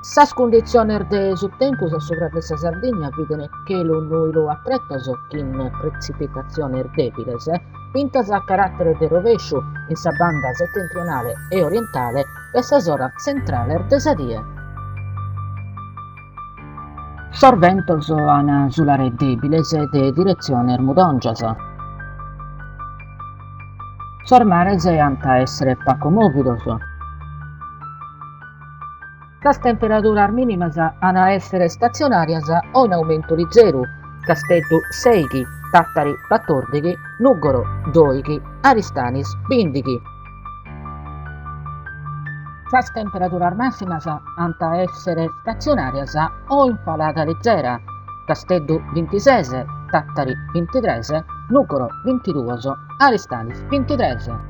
Sas condizioni de su tempus sopra de sa Sardigna viden chelu lu attrezzo in precipitazioni debiles, pintas a carattere de rovescio in sa banda settentrionale e orientale e sa zona centrale de sa die. Sorventos an sulare debiles de direzione mudongias. Sormares anta essere paco movidos. Las temperaturas mínimas an a essere stazionarias o in aumento di zero. Casteddu 6, Tattari 14, Nuggoro 2, Aristanis 20. Las temperaturas máximas ant a essere stazionarias o in falada leggera. Casteddu 26, Tattari 23, Nuggoro 22, Aristanis 23.